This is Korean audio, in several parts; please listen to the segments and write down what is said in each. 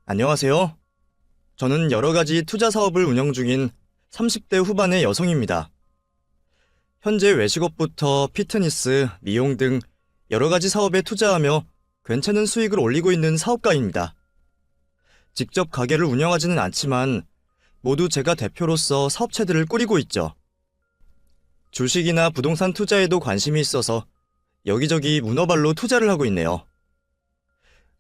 안녕하세요. 저는 여러 가지 투자 사업을 운영 중인 30대 후반의 여성입니다. 현재 외식업부터 피트니스, 미용 등 여러 가지 사업에 투자하며 괜찮은 수익을 올리고 있는 사업가입니다. 직접 가게를 운영하지는 않지만 모두 제가 대표로서 사업체들을 꾸리고 있죠. 주식이나 부동산 투자에도 관심이 있어서 여기저기 문어발로 투자를 하고 있네요.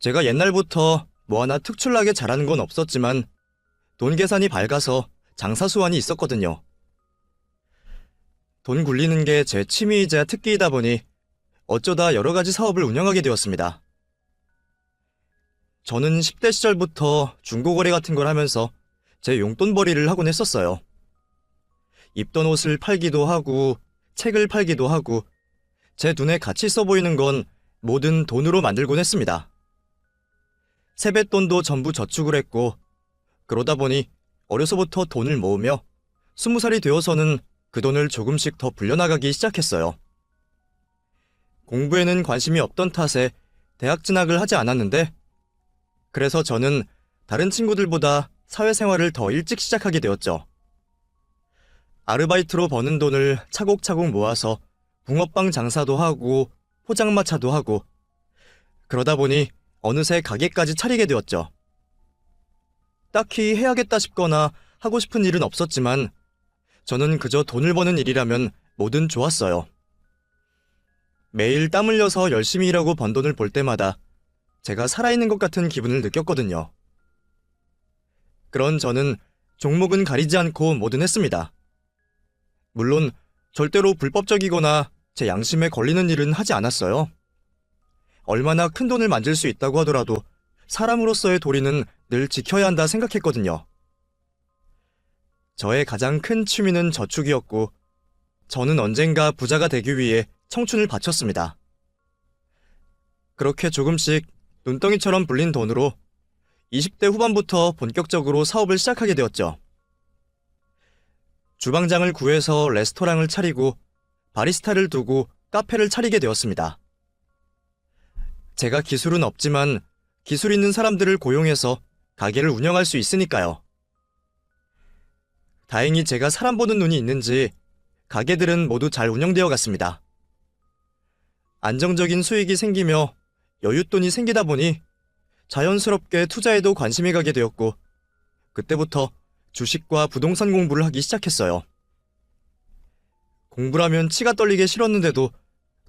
제가 옛날부터 뭐 하나 특출나게 잘하는 건 없었지만 돈 계산이 밝아서 장사 수완이 있었거든요. 돈 굴리는 게 제 취미이자 특기이다 보니 어쩌다 여러 가지 사업을 운영하게 되었습니다. 저는 10대 시절부터 중고거래 같은 걸 하면서 제 용돈벌이를 하곤 했었어요. 입던 옷을 팔기도 하고 책을 팔기도 하고 제 눈에 가치 있어 보이는 건 뭐든 돈으로 만들곤 했습니다. 세뱃돈도 전부 저축을 했고 그러다 보니 어려서부터 돈을 모으며 20살이 되어서는 그 돈을 조금씩 더 불려나가기 시작했어요. 공부에는 관심이 없던 탓에 대학 진학을 하지 않았는데 그래서 저는 다른 친구들보다 사회생활을 더 일찍 시작하게 되었죠. 아르바이트로 버는 돈을 차곡차곡 모아서 붕어빵 장사도 하고 포장마차도 하고 그러다 보니 어느새 가게까지 차리게 되었죠. 딱히 해야겠다 싶거나 하고 싶은 일은 없었지만 저는 그저 돈을 버는 일이라면 뭐든 좋았어요. 매일 땀 흘려서 열심히 일하고 번 돈을 볼 때마다 제가 살아있는 것 같은 기분을 느꼈거든요. 그런 저는 종목은 가리지 않고 뭐든 했습니다. 물론 절대로 불법적이거나 제 양심에 걸리는 일은 하지 않았어요. 얼마나 큰 돈을 만질 수 있다고 하더라도 사람으로서의 도리는 늘 지켜야 한다 생각했거든요. 저의 가장 큰 취미는 저축이었고 저는 언젠가 부자가 되기 위해 청춘을 바쳤습니다. 그렇게 조금씩 눈덩이처럼 불린 돈으로 20대 후반부터 본격적으로 사업을 시작하게 되었죠. 주방장을 구해서 레스토랑을 차리고 바리스타를 두고 카페를 차리게 되었습니다. 제가 기술은 없지만 기술 있는 사람들을 고용해서 가게를 운영할 수 있으니까요. 다행히 제가 사람 보는 눈이 있는지 가게들은 모두 잘 운영되어 갔습니다. 안정적인 수익이 생기며 여윳돈이 생기다 보니 자연스럽게 투자에도 관심이 가게 되었고 그때부터 주식과 부동산 공부를 하기 시작했어요. 공부라면 치가 떨리게 싫었는데도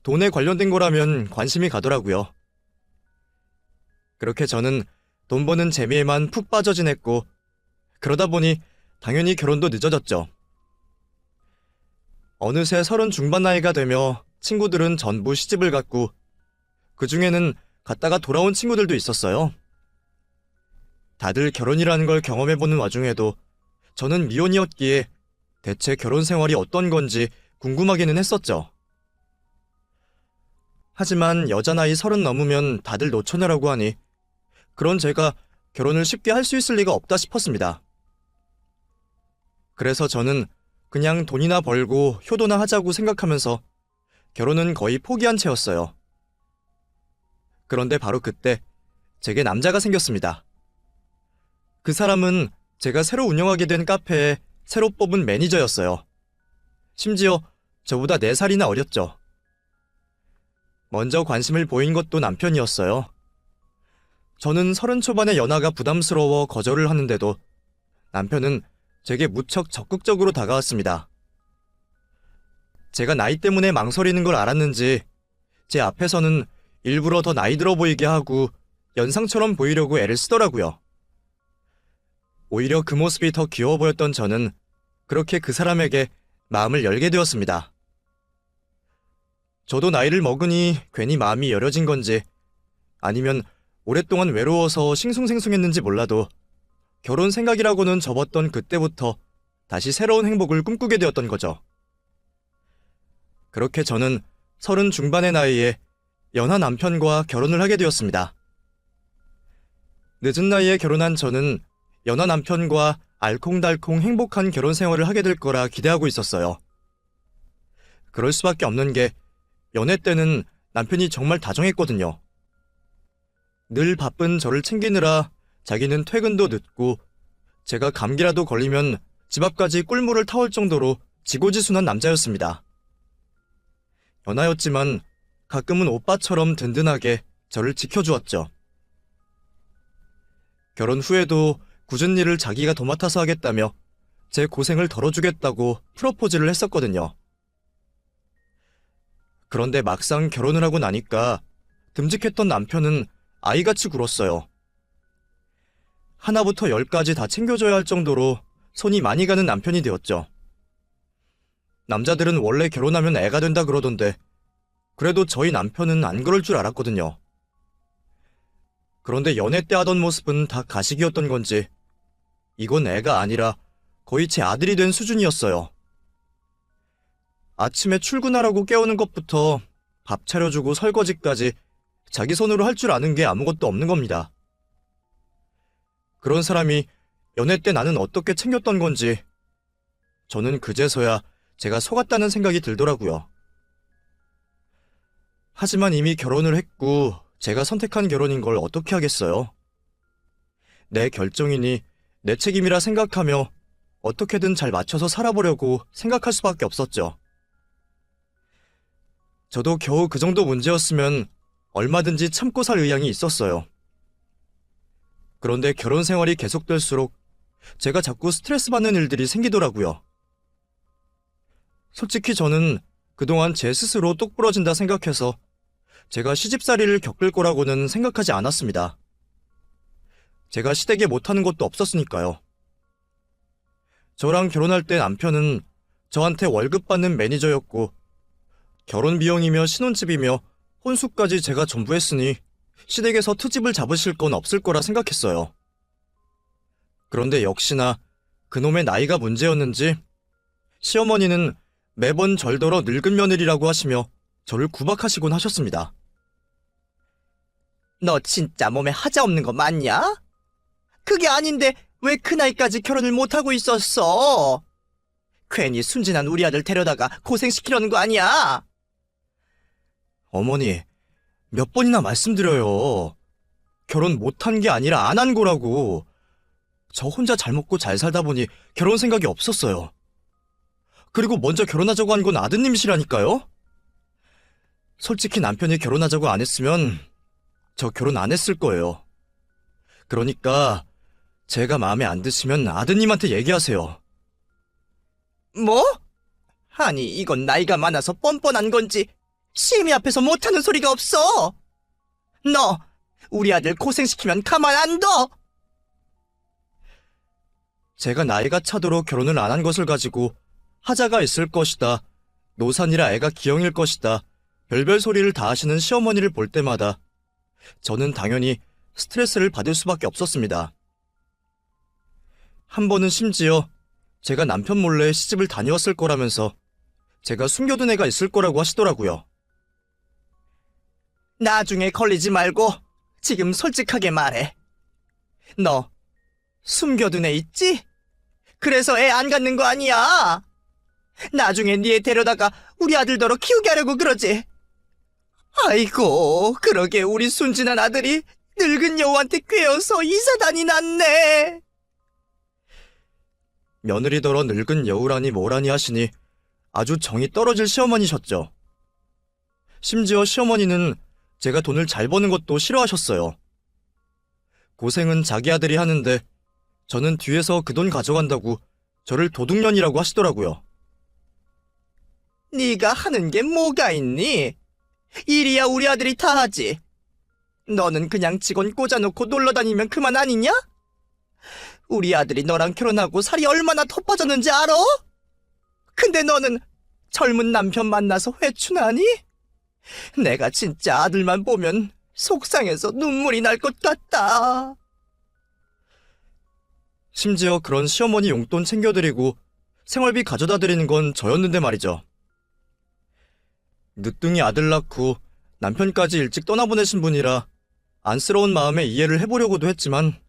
돈에 관련된 거라면 관심이 가더라고요. 그렇게 저는 돈 버는 재미에만 푹 빠져 지냈고 그러다 보니 당연히 결혼도 늦어졌죠. 어느새 30 중반 나이가 되며 친구들은 전부 시집을 갔고 그 중에는 갔다가 돌아온 친구들도 있었어요. 다들 결혼이라는 걸 경험해보는 와중에도 저는 미혼이었기에 대체 결혼 생활이 어떤 건지 궁금하기는 했었죠. 하지만 여자 나이 30 넘으면 다들 노처녀라고 하니 그런 제가 결혼을 쉽게 할 수 있을 리가 없다 싶었습니다. 그래서 저는 그냥 돈이나 벌고 효도나 하자고 생각하면서 결혼은 거의 포기한 채였어요. 그런데 바로 그때 제게 남자가 생겼습니다. 그 사람은 제가 새로 운영하게 된 카페에 새로 뽑은 매니저였어요. 심지어 저보다 4살이나 어렸죠. 먼저 관심을 보인 것도 남편이었어요. 저는 30 초반의 연하가 부담스러워 거절을 하는데도 남편은 제게 무척 적극적으로 다가왔습니다. 제가 나이 때문에 망설이는 걸 알았는지 제 앞에서는 일부러 더 나이 들어 보이게 하고 연상처럼 보이려고 애를 쓰더라고요. 오히려 그 모습이 더 귀여워 보였던 저는 그렇게 그 사람에게 마음을 열게 되었습니다. 저도 나이를 먹으니 괜히 마음이 여려진 건지 아니면 오랫동안 외로워서 싱숭생숭했는지 몰라도 결혼 생각이라고는 접었던 그때부터 다시 새로운 행복을 꿈꾸게 되었던 거죠. 그렇게 저는 30 중반의 나이에 연하 남편과 결혼을 하게 되었습니다. 늦은 나이에 결혼한 저는 연하 남편과 알콩달콩 행복한 결혼 생활을 하게 될 거라 기대하고 있었어요. 그럴 수밖에 없는 게 연애 때는 남편이 정말 다정했거든요. 늘 바쁜 저를 챙기느라 자기는 퇴근도 늦고 제가 감기라도 걸리면 집 앞까지 꿀물을 타올 정도로 지고지순한 남자였습니다. 연하였지만 가끔은 오빠처럼 든든하게 저를 지켜주었죠. 결혼 후에도 굳은 일을 자기가 도맡아서 하겠다며 제 고생을 덜어주겠다고 프로포즈를 했었거든요. 그런데 막상 결혼을 하고 나니까 듬직했던 남편은 아이같이 굴었어요. 하나부터 열까지 다 챙겨줘야 할 정도로 손이 많이 가는 남편이 되었죠. 남자들은 원래 결혼하면 애가 된다 그러던데 그래도 저희 남편은 안 그럴 줄 알았거든요. 그런데 연애 때 하던 모습은 다 가식이었던 건지 이건 애가 아니라 거의 제 아들이 된 수준이었어요. 아침에 출근하라고 깨우는 것부터 밥 차려주고 설거지까지 자기 손으로 할 줄 아는 게 아무것도 없는 겁니다. 그런 사람이 연애 때 나는 어떻게 챙겼던 건지 저는 그제서야 제가 속았다는 생각이 들더라고요. 하지만 이미 결혼을 했고 제가 선택한 결혼인 걸 어떻게 하겠어요? 내 결정이니 내 책임이라 생각하며 어떻게든 잘 맞춰서 살아보려고 생각할 수밖에 없었죠. 저도 겨우 그 정도 문제였으면 얼마든지 참고 살 의향이 있었어요. 그런데 결혼 생활이 계속될수록 제가 자꾸 스트레스 받는 일들이 생기더라고요. 솔직히 저는 그동안 제 스스로 똑부러진다 생각해서 제가 시집살이를 겪을 거라고는 생각하지 않았습니다. 제가 시댁에 못하는 것도 없었으니까요. 저랑 결혼할 때 남편은 저한테 월급 받는 매니저였고 결혼 비용이며 신혼집이며 혼수까지 제가 전부 했으니 시댁에서 트집을 잡으실 건 없을 거라 생각했어요. 그런데 역시나 그놈의 나이가 문제였는지 시어머니는 매번 절더러 늙은 며느리라고 하시며 저를 구박하시곤 하셨습니다. 너 진짜 몸에 하자 없는 거 맞냐? 그게 아닌데 왜 그 나이까지 결혼을 못하고 있었어? 괜히 순진한 우리 아들 데려다가 고생시키려는 거 아니야? 어머니, 몇 번이나 말씀드려요. 결혼 못한 게 아니라 안 한 거라고. 저 혼자 잘 먹고 잘 살다 보니 결혼 생각이 없었어요. 그리고 먼저 결혼하자고 한 건 아드님이시라니까요? 솔직히 남편이 결혼하자고 안 했으면 저 결혼 안 했을 거예요. 그러니까 제가 마음에 안 드시면 아드님한테 얘기하세요. 뭐? 아니 이건 나이가 많아서 뻔뻔한 건지 시애미 앞에서 못하는 소리가 없어. 너 우리 아들 고생시키면 가만 안 둬. 제가 나이가 차도록 결혼을 안 한 것을 가지고 하자가 있을 것이다, 노산이라 애가 기형일 것이다, 별별 소리를 다 하시는 시어머니를 볼 때마다 저는 당연히 스트레스를 받을 수밖에 없었습니다. 한 번은 심지어 제가 남편 몰래 시집을 다녀왔을 거라면서 제가 숨겨둔 애가 있을 거라고 하시더라고요. 나중에 걸리지 말고 지금 솔직하게 말해. 너 숨겨둔 애 있지? 그래서 애 안 갖는 거 아니야? 나중에 네 애 데려다가 우리 아들더러 키우게 하려고 그러지? 아이고, 그러게 우리 순진한 아들이 늙은 여우한테 꿰어서 이사단이 났네. 며느리더러 늙은 여우라니 뭐라니 하시니 아주 정이 떨어질 시어머니셨죠. 심지어 시어머니는 제가 돈을 잘 버는 것도 싫어하셨어요. 고생은 자기 아들이 하는데 저는 뒤에서 그 돈 가져간다고 저를 도둑년이라고 하시더라고요. 네가 하는 게 뭐가 있니? 일이야 우리 아들이 다 하지. 너는 그냥 직원 꽂아놓고 놀러다니면 그만 아니냐? 우리 아들이 너랑 결혼하고 살이 얼마나 더 빠졌는지 알아? 근데 너는 젊은 남편 만나서 회춘하니? 내가 진짜 아들만 보면 속상해서 눈물이 날 것 같다. 심지어 그런 시어머니 용돈 챙겨드리고 생활비 가져다 드리는 건 저였는데 말이죠. 늦둥이 아들 낳고 남편까지 일찍 떠나보내신 분이라 안쓰러운 마음에 이해를 해보려고도 했지만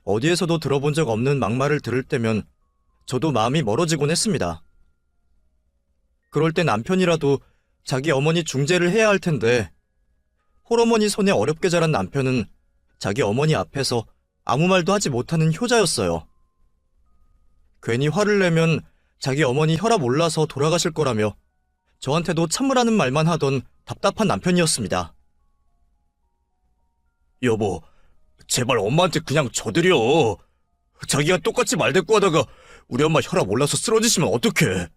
어디에서도 들어본 적 없는 막말을 들을 때면 저도 마음이 멀어지곤 했습니다. 그럴 때 남편이라도 자기 어머니 중재를 해야 할 텐데 홀어머니 손에 어렵게 자란 남편은 자기 어머니 앞에서 아무 말도 하지 못하는 효자였어요. 괜히 화를 내면 자기 어머니 혈압 올라서 돌아가실 거라며 저한테도 참으라는 말만 하던 답답한 남편이었습니다. 여보, 제발 엄마한테 그냥 줘드려. 자기가 똑같이 말대꾸하다가 우리 엄마 혈압 올라서 쓰러지시면 어떡해.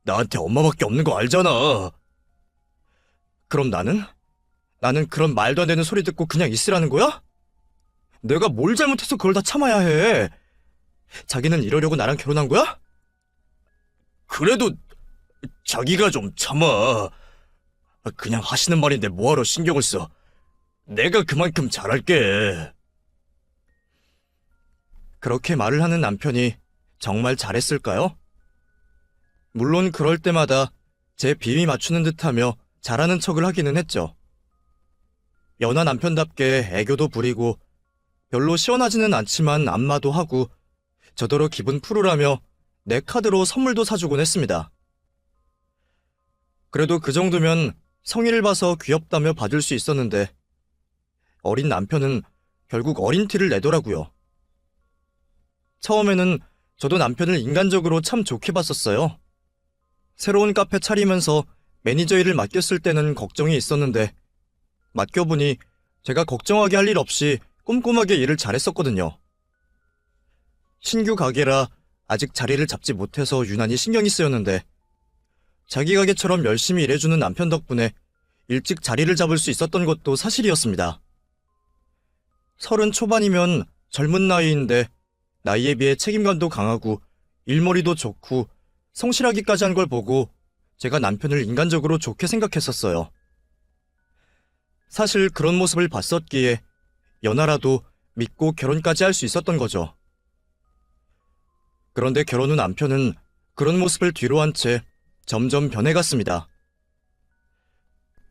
나한테 엄마밖에 없는 거 알잖아. 그럼 나는 그런 말도 안 되는 소리 듣고 그냥 있으라는 거야? 내가 뭘 잘못해서 그걸 다 참아야 해. 자기는 이러려고 나랑 결혼한 거야? 그래도 자기가 좀 참아. 그냥 하시는 말인데 뭐하러 신경을 써. 내가 그만큼 잘할게. 그렇게 말을 하는 남편이 정말 잘했을까요? 물론 그럴 때마다 제 비위 맞추는 듯하며 잘하는 척을 하기는 했죠. 연하 남편답게 애교도 부리고 별로 시원하지는 않지만 안마도 하고 저더러 기분 풀으라며 내 카드로 선물도 사주곤 했습니다. 그래도 그 정도면 성의를 봐서 귀엽다며 받을 수 있었는데 어린 남편은 결국 어린 티를 내더라고요. 처음에는 저도 남편을 인간적으로 참 좋게 봤었어요. 새로운 카페 차리면서 매니저 일을 맡겼을 때는 걱정이 있었는데 맡겨보니 제가 걱정하게 할 일 없이 꼼꼼하게 일을 잘했었거든요. 신규 가게라 아직 자리를 잡지 못해서 유난히 신경이 쓰였는데 자기 가게처럼 열심히 일해주는 남편 덕분에 일찍 자리를 잡을 수 있었던 것도 사실이었습니다. 30 초반이면 젊은 나이인데 나이에 비해 책임감도 강하고 일머리도 좋고 성실하기까지 한 걸 보고 제가 남편을 인간적으로 좋게 생각했었어요. 사실 그런 모습을 봤었기에 연하라도 믿고 결혼까지 할 수 있었던 거죠. 그런데 결혼 후 남편은 그런 모습을 뒤로 한 채 점점 변해갔습니다.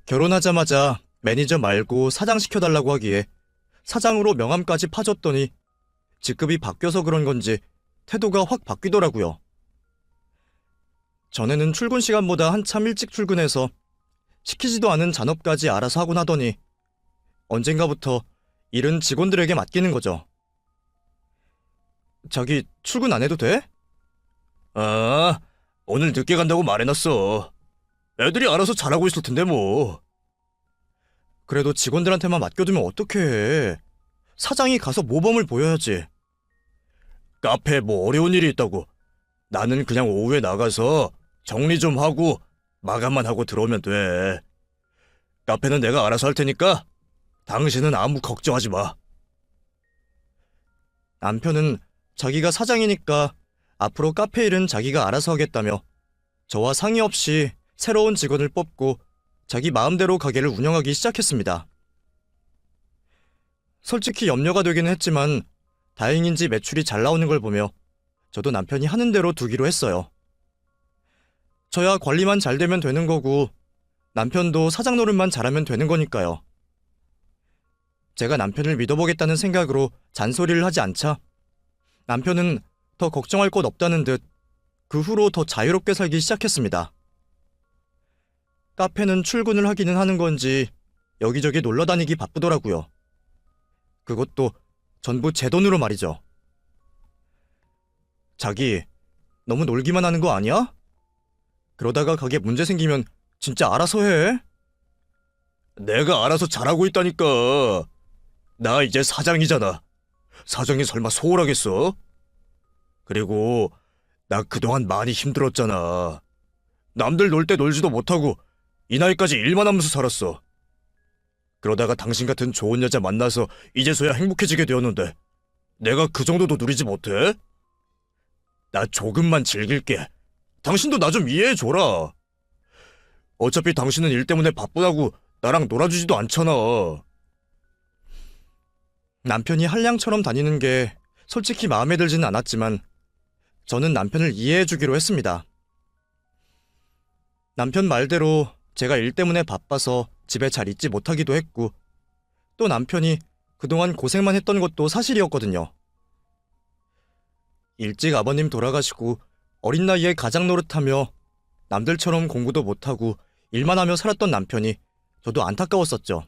결혼하자마자 매니저 말고 사장 시켜달라고 하기에 사장으로 명함까지 파줬더니 직급이 바뀌어서 그런 건지 태도가 확 바뀌더라고요. 전에는 출근 시간보다 한참 일찍 출근해서 시키지도 않은 잔업까지 알아서 하곤 하더니 언젠가부터 일은 직원들에게 맡기는 거죠. 자기 출근 안 해도 돼? 아, 오늘 늦게 간다고 말해놨어. 애들이 알아서 잘하고 있을 텐데 뭐. 그래도 직원들한테만 맡겨두면 어떡해. 사장이 가서 모범을 보여야지. 카페에 뭐 어려운 일이 있다고. 나는 그냥 오후에 나가서 정리 좀 하고 마감만 하고 들어오면 돼. 카페는 내가 알아서 할 테니까 당신은 아무 걱정하지 마. 남편은 자기가 사장이니까 앞으로 카페 일은 자기가 알아서 하겠다며 저와 상의 없이 새로운 직원을 뽑고 자기 마음대로 가게를 운영하기 시작했습니다. 솔직히 염려가 되기는 했지만 다행인지 매출이 잘 나오는 걸 보며 저도 남편이 하는 대로 두기로 했어요. 저야 관리만 잘 되면 되는 거고 남편도 사장 노릇만 잘하면 되는 거니까요. 제가 남편을 믿어보겠다는 생각으로 잔소리를 하지 않자 남편은 더 걱정할 것 없다는 듯 그 후로 더 자유롭게 살기 시작했습니다. 카페는 출근을 하기는 하는 건지 여기저기 놀러 다니기 바쁘더라고요. 그것도 전부 제 돈으로 말이죠. 자기, 너무 놀기만 하는 거 아니야? 그러다가 가게 문제 생기면 진짜 알아서 해. 내가 알아서 잘하고 있다니까. 나 이제 사장이잖아. 사장이 설마 소홀하겠어? 그리고 나 그동안 많이 힘들었잖아. 남들 놀 때 놀지도 못하고 이 나이까지 일만 하면서 살았어. 그러다가 당신 같은 좋은 여자 만나서 이제서야 행복해지게 되었는데 내가 그 정도도 누리지 못해? 나 조금만 즐길게. 당신도 나 좀 이해해줘라. 어차피 당신은 일 때문에 바쁘다고 나랑 놀아주지도 않잖아. 남편이 한량처럼 다니는 게 솔직히 마음에 들지는 않았지만 저는 남편을 이해해주기로 했습니다. 남편 말대로 제가 일 때문에 바빠서 집에 잘 있지 못하기도 했고 또 남편이 그동안 고생만 했던 것도 사실이었거든요. 일찍 아버님 돌아가시고 어린 나이에 가장 노릇하며 남들처럼 공부도 못하고 일만 하며 살았던 남편이 저도 안타까웠었죠.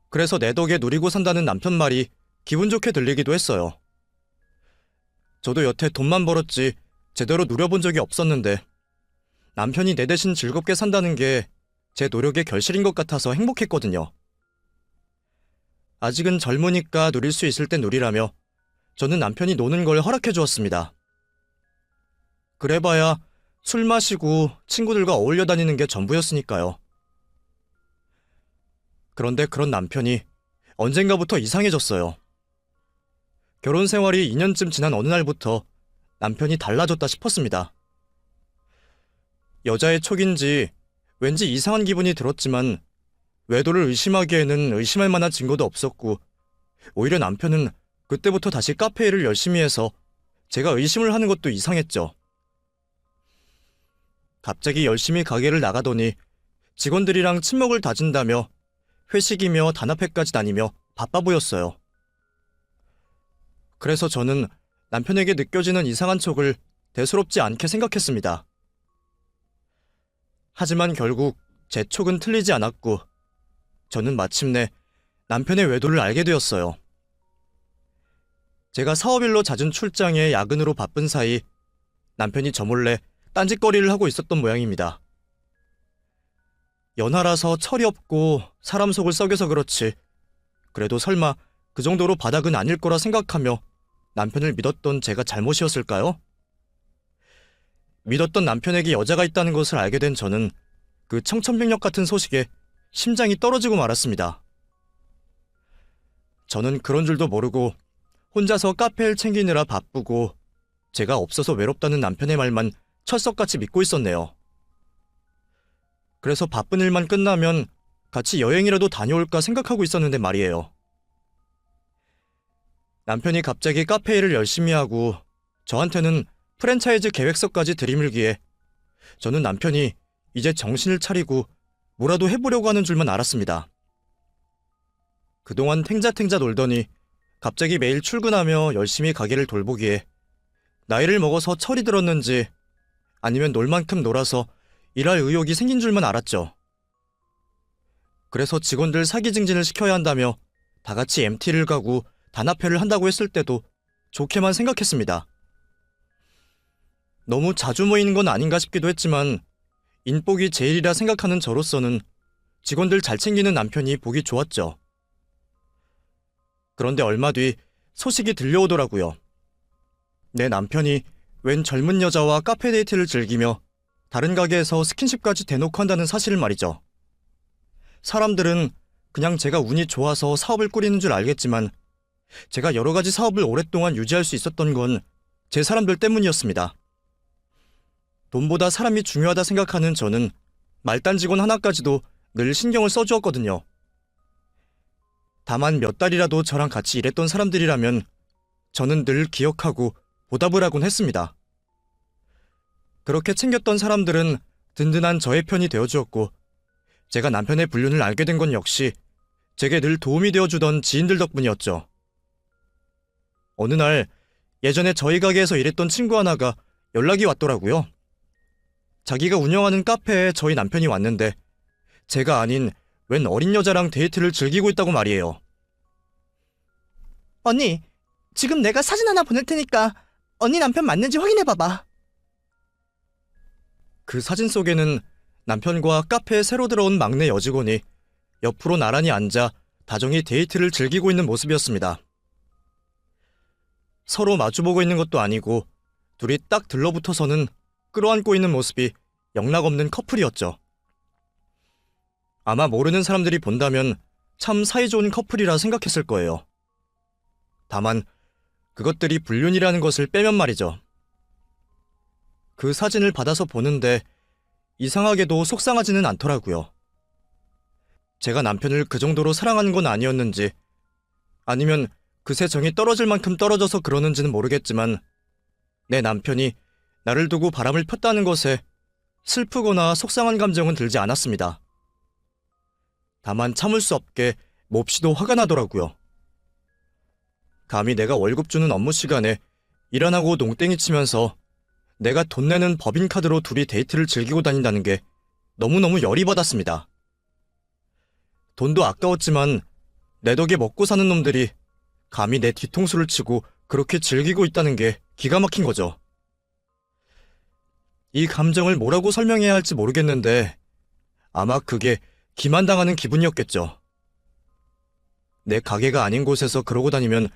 그래서 내 덕에 누리고 산다는 남편 말이 기분 좋게 들리기도 했어요. 저도 여태 돈만 벌었지 제대로 누려본 적이 없었는데 남편이 내 대신 즐겁게 산다는 게 제 노력의 결실인 것 같아서 행복했거든요. 아직은 젊으니까 누릴 수 있을 때 누리라며 저는 남편이 노는 걸 허락해 주었습니다. 그래봐야 술 마시고 친구들과 어울려 다니는 게 전부였으니까요. 그런데 그런 남편이 언젠가부터 이상해졌어요. 결혼 생활이 2년쯤 지난 어느 날부터 남편이 달라졌다 싶었습니다. 여자의 촉인지 왠지 이상한 기분이 들었지만 외도를 의심하기에는 의심할 만한 증거도 없었고 오히려 남편은 그때부터 다시 카페 일을 열심히 해서 제가 의심을 하는 것도 이상했죠. 갑자기 열심히 가게를 나가더니 직원들이랑 친목을 다진다며 회식이며 단합회까지 다니며 바빠 보였어요. 그래서 저는 남편에게 느껴지는 이상한 촉을 대수롭지 않게 생각했습니다. 하지만 결국 제 촉은 틀리지 않았고 저는 마침내 남편의 외도를 알게 되었어요. 제가 사업일로 잦은 출장에 야근으로 바쁜 사이 남편이 저 몰래 딴짓거리를 하고 있었던 모양입니다. 연하라서 철이 없고 사람 속을 썩여서 그렇지 그래도 설마 그 정도로 바닥은 아닐 거라 생각하며 남편을 믿었던 제가 잘못이었을까요? 믿었던 남편에게 여자가 있다는 것을 알게 된 저는 그 청천벽력 같은 소식에 심장이 떨어지고 말았습니다. 저는 그런 줄도 모르고 혼자서 카페를 챙기느라 바쁘고 제가 없어서 외롭다는 남편의 말만 철석같이 믿고 있었네요. 그래서 바쁜 일만 끝나면 같이 여행이라도 다녀올까 생각하고 있었는데 말이에요. 남편이 갑자기 카페 일을 열심히 하고 저한테는 프랜차이즈 계획서까지 들이밀기에 저는 남편이 이제 정신을 차리고 뭐라도 해보려고 하는 줄만 알았습니다. 그동안 탱자탱자 놀더니 갑자기 매일 출근하며 열심히 가게를 돌보기에 나이를 먹어서 철이 들었는지 아니면 놀 만큼 놀아서 일할 의욕이 생긴 줄만 알았죠. 그래서 직원들 사기 증진을 시켜야 한다며 다 같이 MT를 가고 단합회를 한다고 했을 때도 좋게만 생각했습니다. 너무 자주 모이는 건 아닌가 싶기도 했지만 인복이 제일이라 생각하는 저로서는 직원들 잘 챙기는 남편이 보기 좋았죠. 그런데 얼마 뒤 소식이 들려오더라고요. 내 남편이 웬 젊은 여자와 카페 데이트를 즐기며 다른 가게에서 스킨십까지 대놓고 한다는 사실을 말이죠. 사람들은 그냥 제가 운이 좋아서 사업을 꾸리는 줄 알겠지만 제가 여러 가지 사업을 오랫동안 유지할 수 있었던 건 제 사람들 때문이었습니다. 돈보다 사람이 중요하다 생각하는 저는 말단 직원 하나까지도 늘 신경을 써주었거든요. 다만 몇 달이라도 저랑 같이 일했던 사람들이라면 저는 늘 기억하고 보답을 하곤 했습니다. 그렇게 챙겼던 사람들은 든든한 저의 편이 되어주었고 제가 남편의 불륜을 알게 된 건 역시 제게 늘 도움이 되어주던 지인들 덕분이었죠. 어느 날 예전에 저희 가게에서 일했던 친구 하나가 연락이 왔더라고요. 자기가 운영하는 카페에 저희 남편이 왔는데 제가 아닌 웬 어린 여자랑 데이트를 즐기고 있다고 말이에요. 언니, 지금 내가 사진 하나 보낼 테니까 언니 남편 맞는지 확인해봐봐. 그 사진 속에는 남편과 카페에 새로 들어온 막내 여직원이 옆으로 나란히 앉아 다정히 데이트를 즐기고 있는 모습이었습니다. 서로 마주보고 있는 것도 아니고 둘이 딱 들러붙어서는 끌어안고 있는 모습이 영락없는 커플이었죠. 아마 모르는 사람들이 본다면 참 사이좋은 커플이라 생각했을 거예요. 다만 그것들이 불륜이라는 것을 빼면 말이죠. 그 사진을 받아서 보는데 이상하게도 속상하지는 않더라고요. 제가 남편을 그 정도로 사랑하는 건 아니었는지 아니면 그새 정이 떨어질 만큼 떨어져서 그러는지는 모르겠지만 내 남편이 나를 두고 바람을 폈다는 것에 슬프거나 속상한 감정은 들지 않았습니다. 다만 참을 수 없게 몹시도 화가 나더라고요. 감히 내가 월급 주는 업무 시간에 일 안 하고 농땡이 치면서 내가 돈 내는 법인카드로 둘이 데이트를 즐기고 다닌다는 게 너무너무 열이 받았습니다. 돈도 아까웠지만 내 덕에 먹고 사는 놈들이 감히 내 뒤통수를 치고 그렇게 즐기고 있다는 게 기가 막힌 거죠. 이 감정을 뭐라고 설명해야 할지 모르겠는데 아마 그게 기만당하는 기분이었겠죠. 내 가게가 아닌 곳에서 그러고 다니면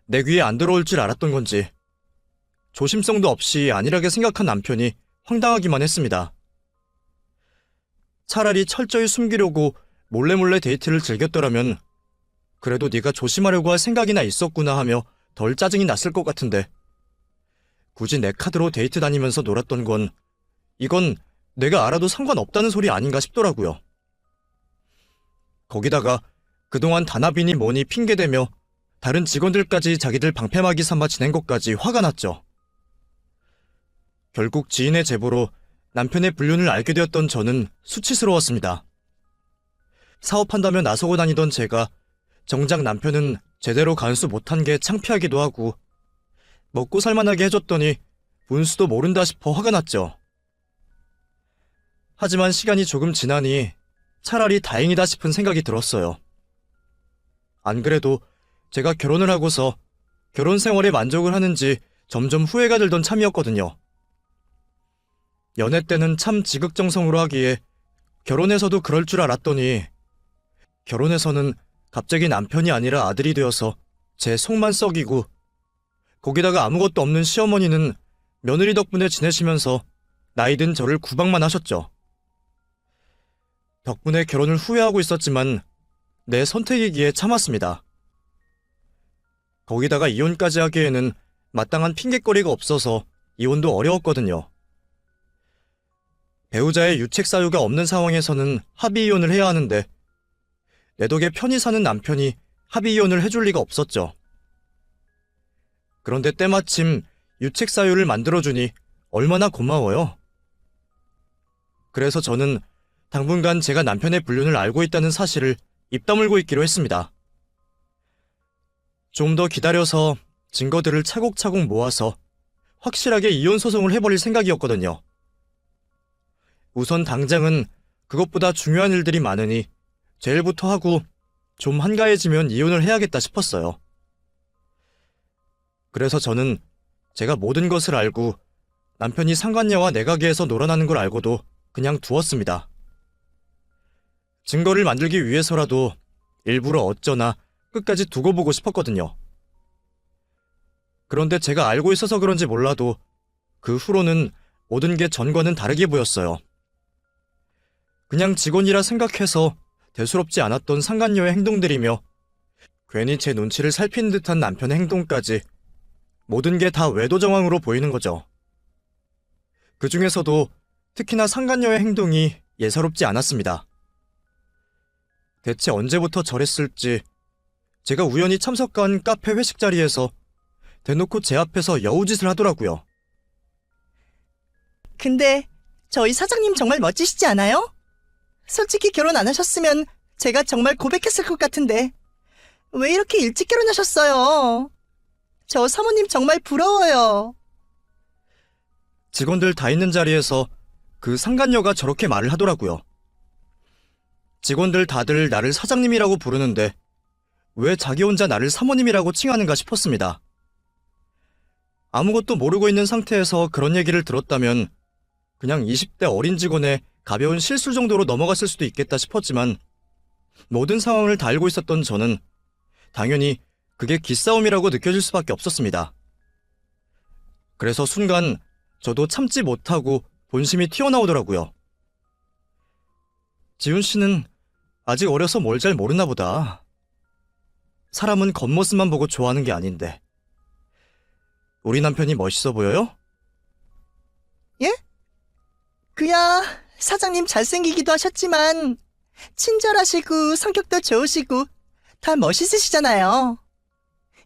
내 귀에 안 들어올 줄 알았던 건지 조심성도 없이 안일하게 생각한 남편이 황당하기만 했습니다. 차라리 철저히 숨기려고 몰래 데이트를 즐겼더라면 그래도 네가 조심하려고 할 생각이나 있었구나 하며 덜 짜증이 났을 것 같은데 굳이 내 카드로 데이트 다니면서 놀았던 건 이건 내가 알아도 상관없다는 소리 아닌가 싶더라고요. 거기다가 그동안 단합이니 뭐니 핑계대며 다른 직원들까지 자기들 방패막이 삼아 지낸 것까지 화가 났죠. 결국 지인의 제보로 남편의 불륜을 알게 되었던 저는 수치스러웠습니다. 사업한다며 나서고 다니던 제가 정작 남편은 제대로 간수 못한 게 창피하기도 하고 먹고 살만하게 해줬더니 분수도 모른다 싶어 화가 났죠. 하지만 시간이 조금 지나니 차라리 다행이다 싶은 생각이 들었어요. 안 그래도 제가 결혼을 하고서 결혼 생활에 만족을 하는지 점점 후회가 들던 참이었거든요. 연애 때는 참 지극정성으로 하기에 결혼해서도 그럴 줄 알았더니 결혼해서는 갑자기 남편이 아니라 아들이 되어서 제 속만 썩이고 거기다가 아무것도 없는 시어머니는 며느리 덕분에 지내시면서 나이든 저를 구박만 하셨죠. 덕분에 결혼을 후회하고 있었지만 내 선택이기에 참았습니다. 거기다가 이혼까지 하기에는 마땅한 핑곗거리가 없어서 이혼도 어려웠거든요. 배우자의 유책 사유가 없는 상황에서는 합의 이혼을 해야 하는데 내 덕에 편히 사는 남편이 합의 이혼을 해줄 리가 없었죠. 그런데 때마침 유책 사유를 만들어주니 얼마나 고마워요. 그래서 저는 당분간 제가 남편의 불륜을 알고 있다는 사실을 입 다물고 있기로 했습니다. 좀 더 기다려서 증거들을 차곡차곡 모아서 확실하게 이혼 소송을 해버릴 생각이었거든요. 우선 당장은 그것보다 중요한 일들이 많으니 제일부터 하고 좀 한가해지면 이혼을 해야겠다 싶었어요. 그래서 저는 제가 모든 것을 알고 남편이 상간녀와 내 가게에서 놀아나는 걸 알고도 그냥 두었습니다. 증거를 만들기 위해서라도 일부러 어쩌나 끝까지 두고 보고 싶었거든요. 그런데 제가 알고 있어서 그런지 몰라도 그 후로는 모든 게 전과는 다르게 보였어요. 그냥 직원이라 생각해서 대수롭지 않았던 상간녀의 행동들이며 괜히 제 눈치를 살피는 듯한 남편의 행동까지 모든 게 다 외도 정황으로 보이는 거죠. 그 중에서도 특히나 상간녀의 행동이 예사롭지 않았습니다. 대체 언제부터 저랬을지 제가 우연히 참석한 카페 회식 자리에서 대놓고 제 앞에서 여우짓을 하더라고요. 근데 저희 사장님 정말 멋지시지 않아요? 솔직히 결혼 안 하셨으면 제가 정말 고백했을 것 같은데 왜 이렇게 일찍 결혼하셨어요? 저 사모님 정말 부러워요. 직원들 다 있는 자리에서 그 상간녀가 저렇게 말을 하더라고요. 직원들 다들 나를 사장님이라고 부르는데 왜 자기 혼자 나를 사모님이라고 칭하는가 싶었습니다. 아무것도 모르고 있는 상태에서 그런 얘기를 들었다면 그냥 20대 어린 직원의 가벼운 실수 정도로 넘어갔을 수도 있겠다 싶었지만 모든 상황을 다 알고 있었던 저는 당연히 그게 기싸움이라고 느껴질 수밖에 없었습니다. 그래서 순간 저도 참지 못하고 본심이 튀어나오더라고요. 지훈 씨는 아직 어려서 뭘 잘 모르나 보다. 사람은 겉모습만 보고 좋아하는 게 아닌데. 우리 남편이 멋있어 보여요? 예? 그야 사장님 잘생기기도 하셨지만 친절하시고 성격도 좋으시고 다 멋있으시잖아요.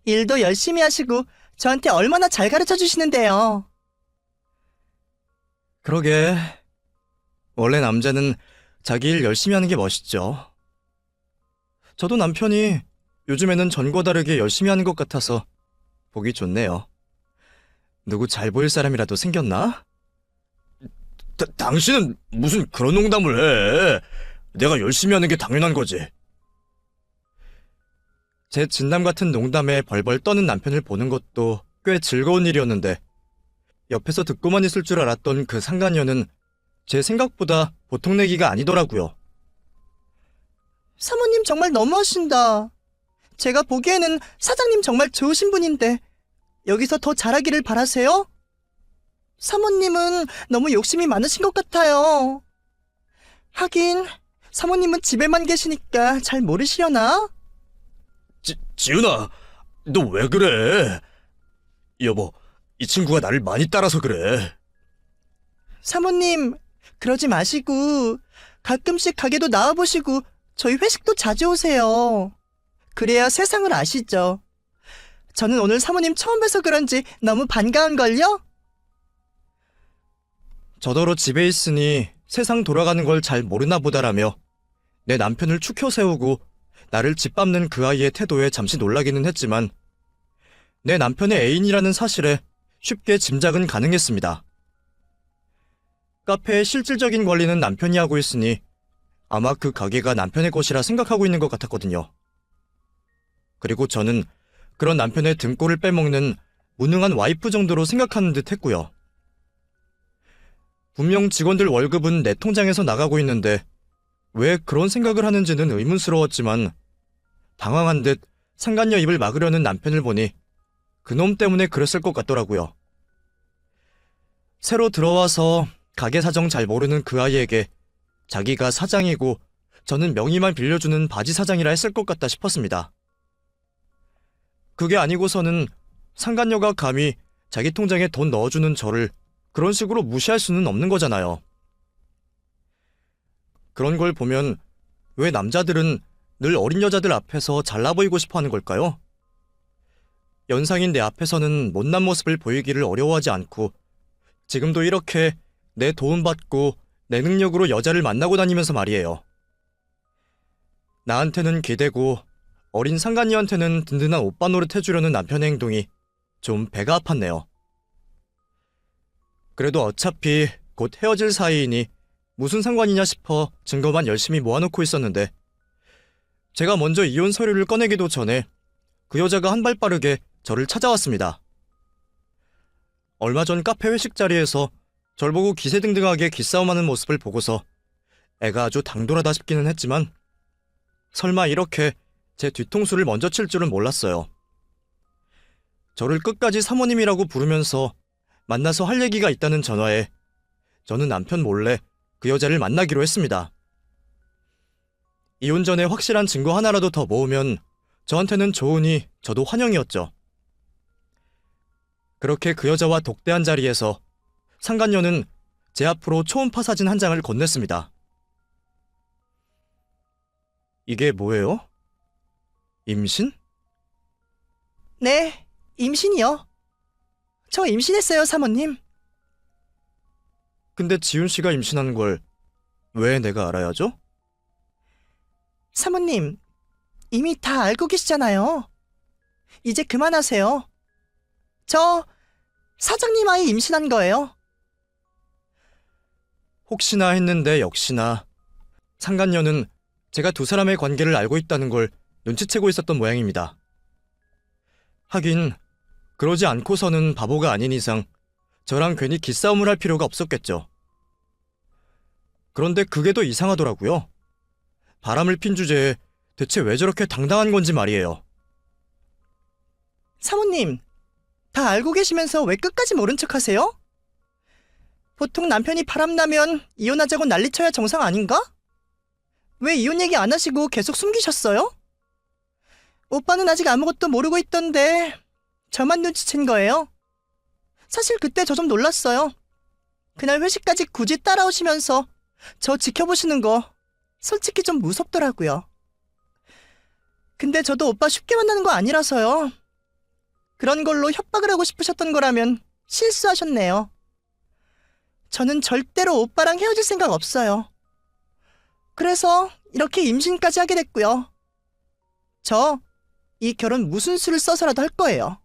일도 열심히 하시고 저한테 얼마나 잘 가르쳐 주시는데요. 그러게. 원래 남자는 자기 일 열심히 하는 게 멋있죠. 저도 남편이 요즘에는 전과 다르게 열심히 하는 것 같아서 보기 좋네요. 누구 잘 보일 사람이라도 생겼나? 당신은 무슨 그런 농담을 해. 내가 열심히 하는 게 당연한 거지. 제 진담 같은 농담에 벌벌 떠는 남편을 보는 것도 꽤 즐거운 일이었는데 옆에서 듣고만 있을 줄 알았던 그 상간녀는 제 생각보다 보통 내기가 아니더라고요. 사모님 정말 너무하신다. 제가 보기에는 사장님 정말 좋으신 분인데 여기서 더 잘하기를 바라세요? 사모님은 너무 욕심이 많으신 것 같아요. 하긴 사모님은 집에만 계시니까 잘 모르시려나? 지은아, 너 왜 그래? 여보, 이 친구가 나를 많이 따라서 그래. 사모님, 그러지 마시고 가끔씩 가게도 나와보시고 저희 회식도 자주 오세요. 그래야 세상을 아시죠. 저는 오늘 사모님 처음 뵈서 그런지 너무 반가운걸요? 저더러 집에 있으니 세상 돌아가는 걸 잘 모르나 보다라며 내 남편을 추켜 세우고 나를 짓밟는 그 아이의 태도에 잠시 놀라기는 했지만 내 남편의 애인이라는 사실에 쉽게 짐작은 가능했습니다. 카페의 실질적인 관리는 남편이 하고 있으니 아마 그 가게가 남편의 것이라 생각하고 있는 것 같았거든요. 그리고 저는 그런 남편의 등골을 빼먹는 무능한 와이프 정도로 생각하는 듯 했고요. 분명 직원들 월급은 내 통장에서 나가고 있는데 왜 그런 생각을 하는지는 의문스러웠지만 당황한 듯 상간녀 입을 막으려는 남편을 보니 그놈 때문에 그랬을 것 같더라고요. 새로 들어와서 가게 사정 잘 모르는 그 아이에게 자기가 사장이고 저는 명의만 빌려주는 바지 사장이라 했을 것 같다 싶었습니다. 그게 아니고서는 상간녀가 감히 자기 통장에 돈 넣어주는 저를 그런 식으로 무시할 수는 없는 거잖아요. 그런 걸 보면 왜 남자들은 늘 어린 여자들 앞에서 잘나 보이고 싶어 하는 걸까요? 연상인 내 앞에서는 못난 모습을 보이기를 어려워하지 않고 지금도 이렇게 내 도움받고 내 능력으로 여자를 만나고 다니면서 말이에요. 나한테는 기대고 어린 상간녀한테는 든든한 오빠 노릇 해주려는 남편의 행동이 좀 배가 아팠네요. 그래도 어차피 곧 헤어질 사이이니 무슨 상관이냐 싶어 증거만 열심히 모아놓고 있었는데 제가 먼저 이혼 서류를 꺼내기도 전에 그 여자가 한 발 빠르게 저를 찾아왔습니다. 얼마 전 카페 회식 자리에서 절 보고 기세등등하게 기싸움하는 모습을 보고서 애가 아주 당돌하다 싶기는 했지만 설마 이렇게 제 뒤통수를 먼저 칠 줄은 몰랐어요. 저를 끝까지 사모님이라고 부르면서 만나서 할 얘기가 있다는 전화에 저는 남편 몰래 그 여자를 만나기로 했습니다. 이혼 전에 확실한 증거 하나라도 더 모으면 저한테는 좋으니 저도 환영이었죠. 그렇게 그 여자와 독대한 자리에서 상간녀는 제 앞으로 초음파 사진 한 장을 건넸습니다. 이게 뭐예요? 임신? 네, 임신이요. 저 임신했어요, 사모님. 근데 지훈 씨가 임신한 걸 왜 내가 알아야죠? 사모님, 이미 다 알고 계시잖아요. 이제 그만하세요. 저 사장님 아이 임신한 거예요. 혹시나 했는데 역시나 상간녀는 제가 두 사람의 관계를 알고 있다는 걸 눈치채고 있었던 모양입니다. 하긴 그러지 않고서는 바보가 아닌 이상 저랑 괜히 기싸움을 할 필요가 없었겠죠. 그런데 그게 더 이상하더라고요. 바람을 핀 주제에 대체 왜 저렇게 당당한 건지 말이에요. 사모님, 다 알고 계시면서 왜 끝까지 모른 척 하세요? 보통 남편이 바람나면 이혼하자고 난리쳐야 정상 아닌가? 왜 이혼 얘기 안 하시고 계속 숨기셨어요? 오빠는 아직 아무것도 모르고 있던데 저만 눈치챈 거예요. 사실 그때 저 좀 놀랐어요. 그날 회식까지 굳이 따라오시면서 저 지켜보시는 거 솔직히 좀 무섭더라고요. 근데 저도 오빠 쉽게 만나는 거 아니라서요. 그런 걸로 협박을 하고 싶으셨던 거라면 실수하셨네요. 저는 절대로 오빠랑 헤어질 생각 없어요. 그래서 이렇게 임신까지 하게 됐고요. 저 이 결혼 무슨 수를 써서라도 할 거예요.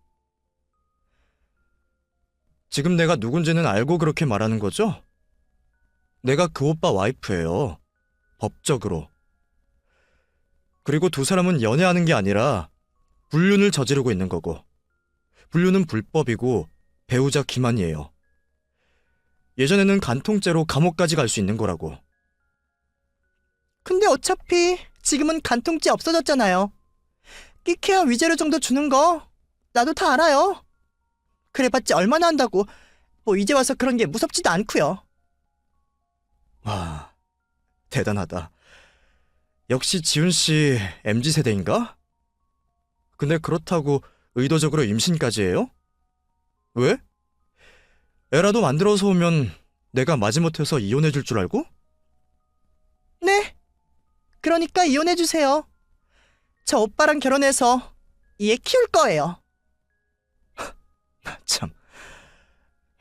지금 내가 누군지는 알고 그렇게 말하는 거죠? 내가 그 오빠 와이프예요. 법적으로. 그리고 두 사람은 연애하는 게 아니라 불륜을 저지르고 있는 거고, 불륜은 불법이고 배우자 기만이에요. 예전에는 간통죄로 감옥까지 갈 수 있는 거라고. 근데 어차피 지금은 간통죄 없어졌잖아요. 끼케야 위자료 정도 주는 거 나도 다 알아요. 그래봤자 얼마나 한다고 뭐 이제 와서 그런 게 무섭지도 않고요. 와, 대단하다. 역시 지훈 씨 MZ세대인가? 근데 그렇다고 의도적으로 임신까지 해요? 왜? 애라도 만들어서 오면 내가 마지못해서 이혼해줄 줄 알고? 네. 그러니까 이혼해주세요. 저 오빠랑 결혼해서 얘 키울 거예요. 참.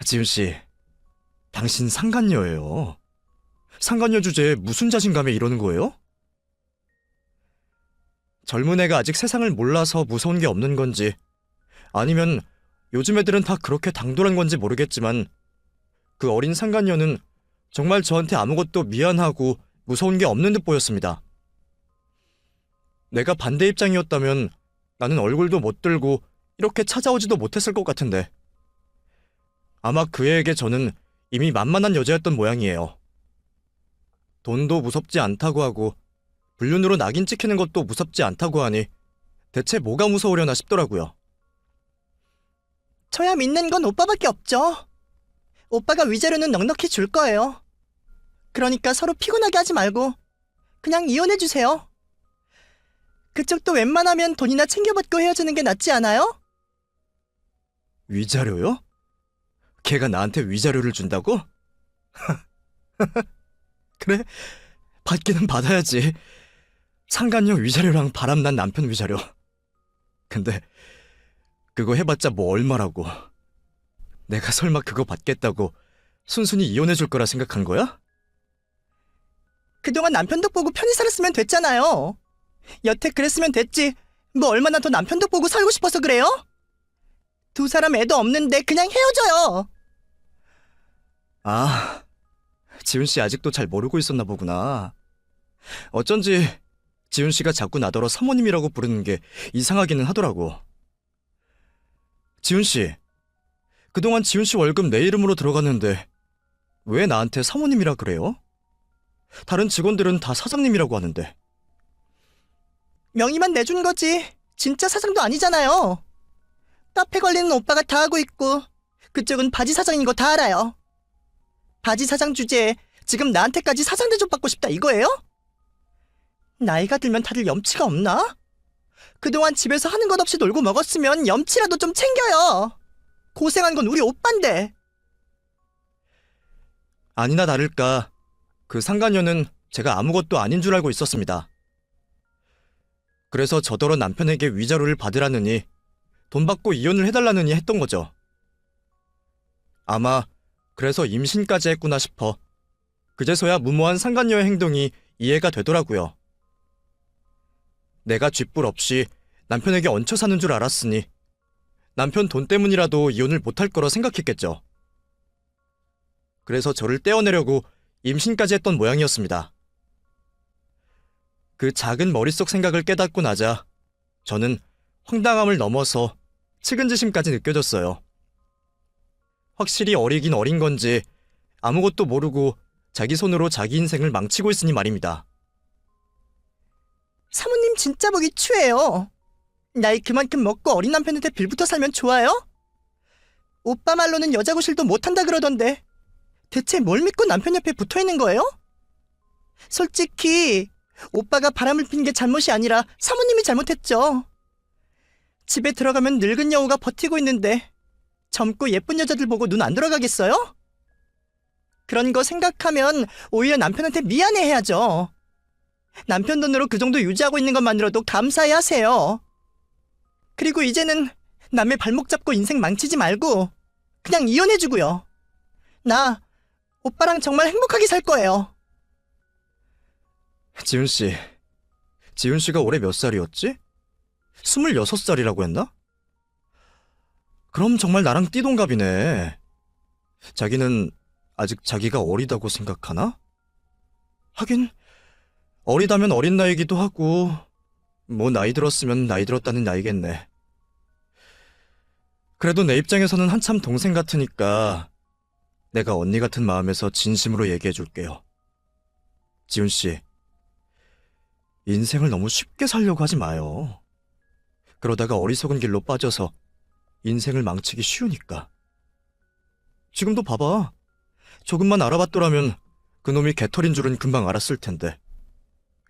지훈 씨, 당신 상간녀예요. 상간녀 주제에 무슨 자신감에 이러는 거예요? 젊은 애가 아직 세상을 몰라서 무서운 게 없는 건지, 아니면 요즘 애들은 다 그렇게 당돌한 건지 모르겠지만, 그 어린 상간녀는 정말 저한테 아무것도 미안하고 무서운 게 없는 듯 보였습니다. 내가 반대 입장이었다면 나는 얼굴도 못 들고 이렇게 찾아오지도 못했을 것 같은데, 아마 그 애에게 저는 이미 만만한 여자였던 모양이에요. 돈도 무섭지 않다고 하고 불륜으로 낙인 찍히는 것도 무섭지 않다고 하니 대체 뭐가 무서우려나 싶더라고요. 저야 믿는 건 오빠밖에 없죠. 오빠가 위자료는 넉넉히 줄 거예요. 그러니까 서로 피곤하게 하지 말고 그냥 이혼해주세요. 그쪽도 웬만하면 돈이나 챙겨받고 헤어지는 게 낫지 않아요? 위자료요? 걔가 나한테 위자료를 준다고? 그래, 받기는 받아야지. 상간녀 위자료랑 바람난 남편 위자료. 근데 그거 해봤자 뭐 얼마라고. 내가 설마 그거 받겠다고 순순히 이혼해줄 거라 생각한 거야? 그동안 남편 덕 보고 편히 살았으면 됐잖아요. 여태 그랬으면 됐지. 뭐 얼마나 더 남편 덕 보고 살고 싶어서 그래요? 두 사람 애도 없는데 그냥 헤어져요. 아, 지훈 씨 아직도 잘 모르고 있었나 보구나. 어쩐지 지훈 씨가 자꾸 나더러 사모님이라고 부르는 게 이상하기는 하더라고. 지훈 씨, 그동안 지훈 씨 월급 내 이름으로 들어갔는데 왜 나한테 사모님이라 그래요? 다른 직원들은 다 사장님이라고 하는데. 명의만 내준 거지. 진짜 사장도 아니잖아요. 카페 관리는 오빠가 다 하고 있고 그쪽은 바지 사장인 거 다 알아요. 바지 사장 주제에 지금 나한테까지 사장 대접 받고 싶다 이거예요? 나이가 들면 다들 염치가 없나? 그동안 집에서 하는 것 없이 놀고 먹었으면 염치라도 좀 챙겨요. 고생한 건 우리 오빠인데. 아니나 다를까 그 상간녀는 제가 아무것도 아닌 줄 알고 있었습니다. 그래서 저더러 남편에게 위자료를 받으라느니 돈 받고 이혼을 해달라느니 했던 거죠. 아마 그래서 임신까지 했구나 싶어 그제서야 무모한 상간녀의 행동이 이해가 되더라고요. 내가 쥐뿔 없이 남편에게 얹혀 사는 줄 알았으니 남편 돈 때문이라도 이혼을 못할 거라 생각했겠죠. 그래서 저를 떼어내려고 임신까지 했던 모양이었습니다. 그 작은 머릿속 생각을 깨닫고 나자 저는 황당함을 넘어서 측은지심까지 느껴졌어요. 확실히 어리긴 어린 건지 아무것도 모르고 자기 손으로 자기 인생을 망치고 있으니 말입니다. 사모님 진짜 보기 추해요. 나이 그만큼 먹고 어린 남편한테 빌붙어 살면 좋아요? 오빠 말로는 여자 구실도 못한다 그러던데 대체 뭘 믿고 남편 옆에 붙어있는 거예요? 솔직히 오빠가 바람을 핀 게 잘못이 아니라 사모님이 잘못했죠. 집에 들어가면 늙은 여우가 버티고 있는데 젊고 예쁜 여자들 보고 눈 안 돌아가겠어요? 그런 거 생각하면 오히려 남편한테 미안해해야죠. 남편 돈으로 그 정도 유지하고 있는 것만으로도 감사해 하세요. 그리고 이제는 남의 발목 잡고 인생 망치지 말고 그냥 이혼해주고요. 나 오빠랑 정말 행복하게 살 거예요. 지훈 씨, 지훈 씨가 올해 몇 살이었지? 26살이라고 했나? 그럼 정말 나랑 띠동갑이네. 자기는 아직 자기가 어리다고 생각하나? 하긴 어리다면 어린 나이기도 하고 뭐 나이 들었으면 나이 들었다는 나이겠네. 그래도 내 입장에서는 한참 동생 같으니까 내가 언니 같은 마음에서 진심으로 얘기해줄게요. 지훈 씨, 인생을 너무 쉽게 살려고 하지 마요. 그러다가 어리석은 길로 빠져서 인생을 망치기 쉬우니까. 지금도 봐봐. 조금만 알아봤더라면 그놈이 개털인 줄은 금방 알았을 텐데.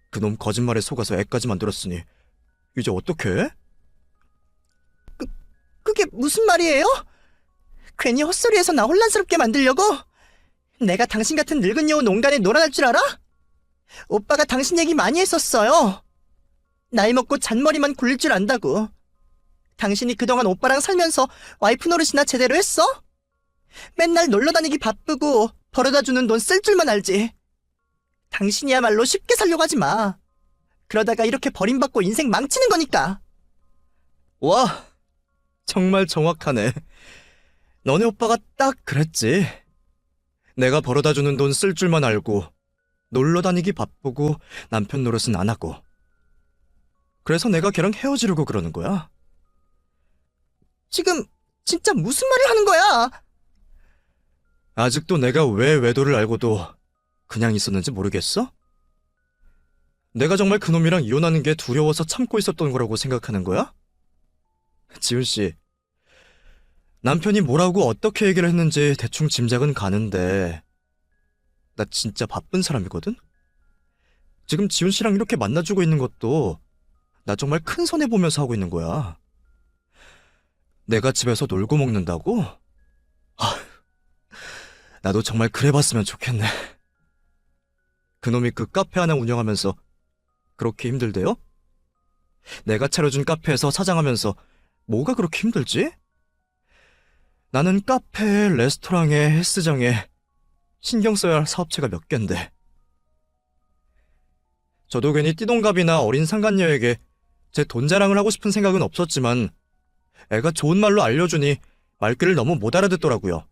그놈 거짓말에 속아서 애까지 만들었으니 이제 어떡해? 그게 무슨 말이에요? 괜히 헛소리해서 나 혼란스럽게 만들려고? 내가 당신 같은 늙은 여우 농간에 놀아날 줄 알아? 오빠가 당신 얘기 많이 했었어요. 나이 먹고 잔머리만 굴릴 줄 안다고. 당신이 그동안 오빠랑 살면서 와이프 노릇이나 제대로 했어? 맨날 놀러 다니기 바쁘고 벌어다주는 돈 쓸 줄만 알지. 당신이야말로 쉽게 살려고 하지 마. 그러다가 이렇게 버림받고 인생 망치는 거니까. 와, 정말 정확하네. 너네 오빠가 딱 그랬지. 내가 벌어다주는 돈 쓸 줄만 알고 놀러 다니기 바쁘고 남편 노릇은 안 하고. 그래서 내가 걔랑 헤어지려고 그러는 거야. 지금 진짜 무슨 말을 하는 거야? 아직도 내가 왜 외도를 알고도 그냥 있었는지 모르겠어? 내가 정말 그놈이랑 이혼하는 게 두려워서 참고 있었던 거라고 생각하는 거야? 지훈 씨, 남편이 뭐라고 어떻게 얘기를 했는지 대충 짐작은 가는데 나 진짜 바쁜 사람이거든? 지금 지훈 씨랑 이렇게 만나주고 있는 것도 나 정말 큰 손해보면서 하고 있는 거야. 내가 집에서 놀고 먹는다고? 나도 정말 그래봤으면 좋겠네. 그놈이 그 카페 하나 운영하면서 그렇게 힘들대요? 내가 차려준 카페에서 사장하면서 뭐가 그렇게 힘들지? 나는 카페, 레스토랑에, 헬스장에 신경 써야 할 사업체가 몇 갠데. 저도 괜히 띠동갑이나 어린 상간녀에게 제 돈 자랑을 하고 싶은 생각은 없었지만 애가 좋은 말로 알려주니 말귀를 너무 못 알아듣더라고요.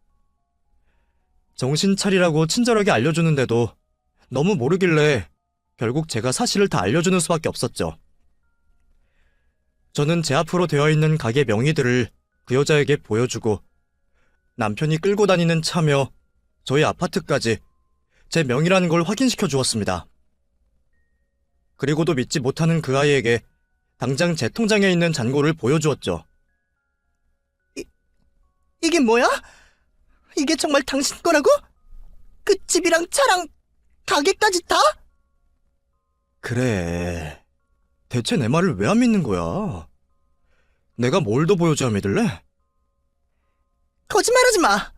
정신 차리라고 친절하게 알려주는데도 너무 모르길래 결국 제가 사실을 다 알려주는 수밖에 없었죠. 저는 제 앞으로 되어 있는 가게 명의들을 그 여자에게 보여주고 남편이 끌고 다니는 차며 저희 아파트까지 제 명의라는 걸 확인시켜 주었습니다. 그리고도 믿지 못하는 그 아이에게 당장 제 통장에 있는 잔고를 보여주었죠. 이게 뭐야? 이게 정말 당신 거라고? 그 집이랑 차랑 가게까지 다? 그래. 대체 내 말을 왜 안 믿는 거야? 내가 뭘 더 보여줘야 믿을래? 거짓말하지 마.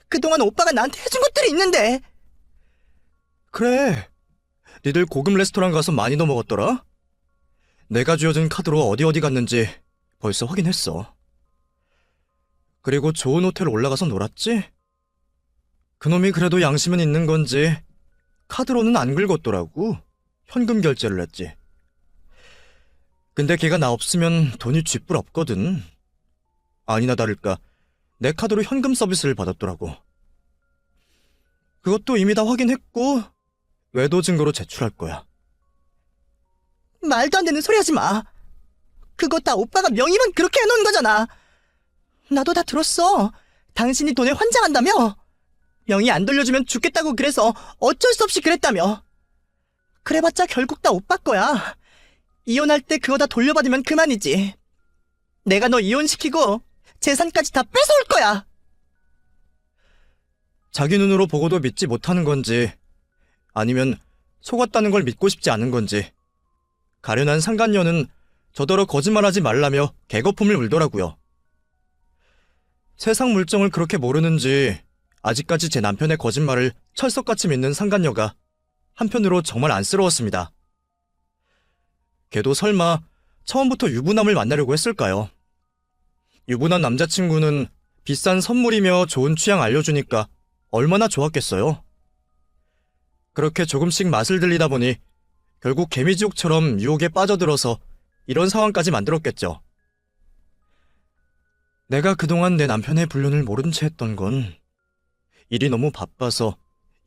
그동안 오빠가 나한테 해준 것들이 있는데. 그래. 니들 고급 레스토랑 가서 많이 더 먹었더라? 내가 쥐어준 카드로 어디 갔는지 벌써 확인했어. 그리고 좋은 호텔 올라가서 놀았지? 그놈이 그래도 양심은 있는 건지 카드로는 안 긁었더라고. 현금 결제를 했지. 근데 걔가 나 없으면 돈이 쥐뿔 없거든. 아니나 다를까 내 카드로 현금 서비스를 받았더라고. 그것도 이미 다 확인했고 외도 증거로 제출할 거야. 말도 안 되는 소리 하지 마. 그거 다 오빠가 명의만 그렇게 해놓은 거잖아. 나도 다 들었어. 당신이 돈에 환장한다며? 명의 안 돌려주면 죽겠다고 그래서 어쩔 수 없이 그랬다며. 그래봤자 결국 다 오빠 거야. 이혼할 때 그거 다 돌려받으면 그만이지. 내가 너 이혼시키고 재산까지 다 뺏어올 거야. 자기 눈으로 보고도 믿지 못하는 건지 아니면 속았다는 걸 믿고 싶지 않은 건지 가련한 상간녀는 저더러 거짓말하지 말라며 개거품을 물더라고요. 세상 물정을 그렇게 모르는지 아직까지 제 남편의 거짓말을 철석같이 믿는 상간녀가 한편으로 정말 안쓰러웠습니다. 걔도 설마 처음부터 유부남을 만나려고 했을까요? 유부남 남자친구는 비싼 선물이며 좋은 취향 알려주니까 얼마나 좋았겠어요. 그렇게 조금씩 맛을 들리다 보니 결국 개미지옥처럼 유혹에 빠져들어서 이런 상황까지 만들었겠죠. 내가 그동안 내 남편의 불륜을 모른 채 했던 건 일이 너무 바빠서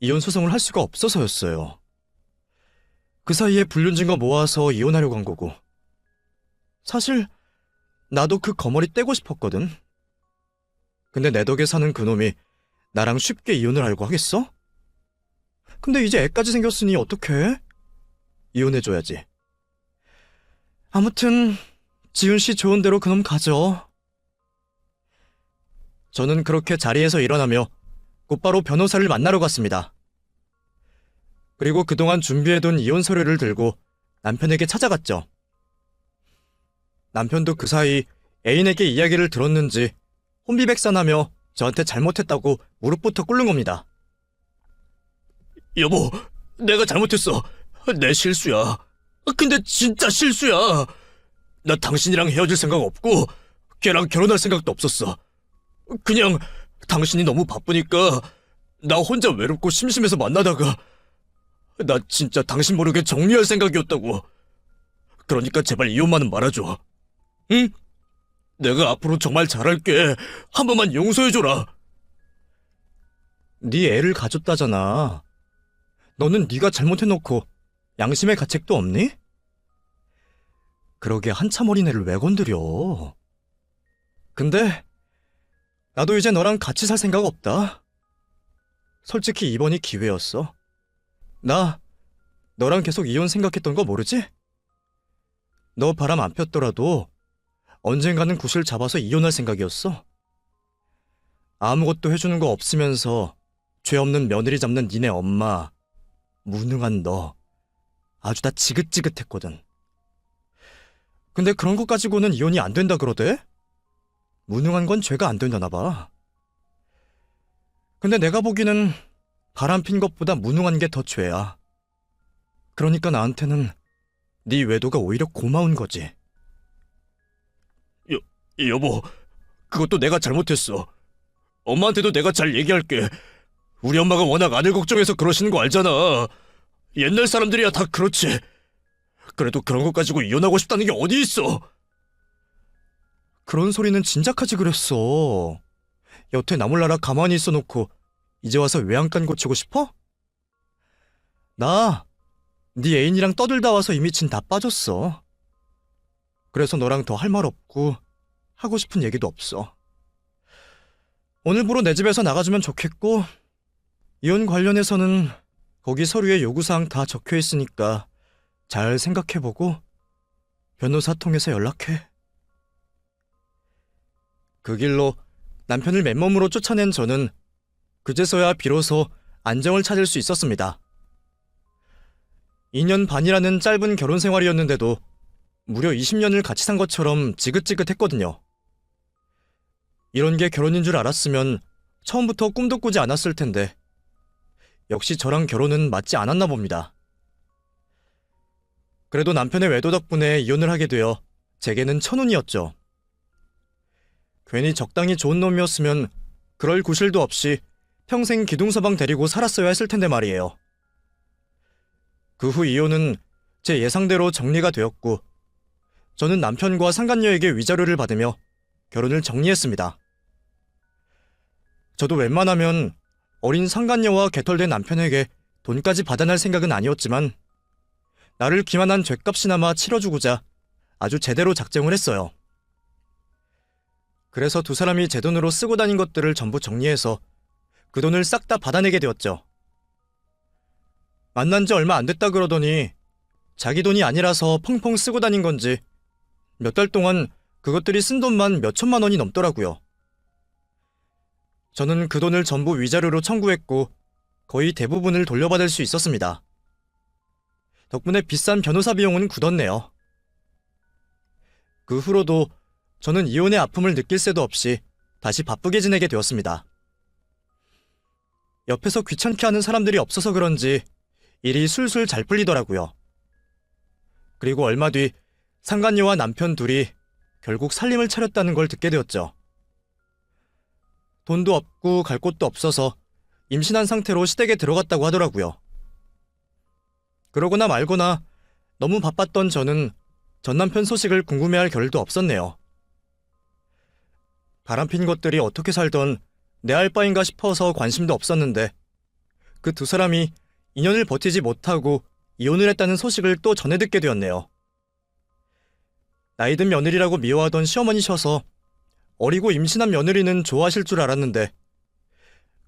이혼 소송을 할 수가 없어서였어요. 그 사이에 불륜 증거 모아서 이혼하려고 한 거고 사실 나도 그 거머리 떼고 싶었거든. 근데 내 덕에 사는 그놈이 나랑 쉽게 이혼을 하려고 하겠어? 근데 이제 애까지 생겼으니 어떡해? 이혼해줘야지. 아무튼 지훈 씨 좋은 대로 그놈 가져. 저는 그렇게 자리에서 일어나며 곧바로 변호사를 만나러 갔습니다. 그리고 그동안 준비해둔 이혼 서류를 들고 남편에게 찾아갔죠. 남편도 그 사이 애인에게 이야기를 들었는지 혼비백산하며 저한테 잘못했다고 무릎부터 꿇는 겁니다. 여보, 내가 잘못했어. 내 실수야. 근데 진짜 실수야. 나 당신이랑 헤어질 생각 없고 걔랑 결혼할 생각도 없었어. 그냥 당신이 너무 바쁘니까 나 혼자 외롭고 심심해서 만나다가 나 진짜 당신 모르게 정리할 생각이었다고. 그러니까 제발 이혼만은 말아줘. 응? 내가 앞으로 정말 잘할게. 한 번만 용서해줘라. 네 애를 가졌다잖아. 너는 네가 잘못해놓고 양심의 가책도 없니? 그러게 한참 어린애를 왜 건드려. 근데 나도 이제 너랑 같이 살 생각 없다. 솔직히 이번이 기회였어. 나 너랑 계속 이혼 생각했던 거 모르지? 너 바람 안 폈더라도 언젠가는 구실 잡아서 이혼할 생각이었어. 아무것도 해주는 거 없으면서 죄 없는 며느리 잡는 니네 엄마, 무능한 너, 아주 다 지긋지긋했거든. 근데 그런 거 가지고는 이혼이 안 된다 그러대? 무능한 건 죄가 안 된다나 봐. 근데 내가 보기에는 바람 핀 것보다 무능한 게 더 죄야. 그러니까 나한테는 네 외도가 오히려 고마운 거지. 여보, 그것도 내가 잘못했어. 엄마한테도 내가 잘 얘기할게. 우리 엄마가 워낙 아들 걱정해서 그러시는 거 알잖아. 옛날 사람들이야 다 그렇지. 그래도 그런 것 가지고 이혼하고 싶다는 게 어디 있어. 그런 소리는 진작하지 그랬어. 여태 나몰라라 가만히 있어놓고 이제 와서 외양간 고치고 싶어? 나 네 애인이랑 떠들다 와서 이미 진 다 빠졌어. 그래서 너랑 더 할 말 없고 하고 싶은 얘기도 없어. 오늘부로 내 집에서 나가주면 좋겠고, 이혼 관련해서는 거기 서류에 요구사항 다 적혀 있으니까 잘 생각해보고 변호사 통해서 연락해. 그 길로 남편을 맨몸으로 쫓아낸 저는 그제서야 비로소 안정을 찾을 수 있었습니다. 2년 반이라는 짧은 결혼 생활이었는데도 무려 20년을 같이 산 것처럼 지긋지긋했거든요. 이런 게 결혼인 줄 알았으면 처음부터 꿈도 꾸지 않았을 텐데 역시 저랑 결혼은 맞지 않았나 봅니다. 그래도 남편의 외도 덕분에 이혼을 하게 되어 제게는 천운이었죠. 괜히 적당히 좋은 놈이었으면 그럴 구실도 없이 평생 기둥서방 데리고 살았어야 했을 텐데 말이에요. 그 후 이혼은 제 예상대로 정리가 되었고 저는 남편과 상간녀에게 위자료를 받으며 결혼을 정리했습니다. 저도 웬만하면 어린 상간녀와 개털된 남편에게 돈까지 받아낼 생각은 아니었지만 나를 기만한 죗값이나마 치러주고자 아주 제대로 작정을 했어요. 그래서 두 사람이 제 돈으로 쓰고 다닌 것들을 전부 정리해서 그 돈을 싹 다 받아내게 되었죠. 만난 지 얼마 안 됐다 그러더니 자기 돈이 아니라서 펑펑 쓰고 다닌 건지 몇 달 동안 그것들이 쓴 돈만 몇 천만 원이 넘더라고요. 저는 그 돈을 전부 위자료로 청구했고 거의 대부분을 돌려받을 수 있었습니다. 덕분에 비싼 변호사 비용은 굳었네요. 그 후로도 저는 이혼의 아픔을 느낄 새도 없이 다시 바쁘게 지내게 되었습니다. 옆에서 귀찮게 하는 사람들이 없어서 그런지 일이 술술 잘 풀리더라고요. 그리고 얼마 뒤 상간녀와 남편 둘이 결국 살림을 차렸다는 걸 듣게 되었죠. 돈도 없고 갈 곳도 없어서 임신한 상태로 시댁에 들어갔다고 하더라고요. 그러거나 말거나 너무 바빴던 저는 전 남편 소식을 궁금해할 겨를도 없었네요. 바람핀 것들이 어떻게 살던 내 알 바인가 싶어서 관심도 없었는데 그 두 사람이 2년을 버티지 못하고 이혼을 했다는 소식을 또 전해 듣게 되었네요. 나이든 며느리라고 미워하던 시어머니셔서 어리고 임신한 며느리는 좋아하실 줄 알았는데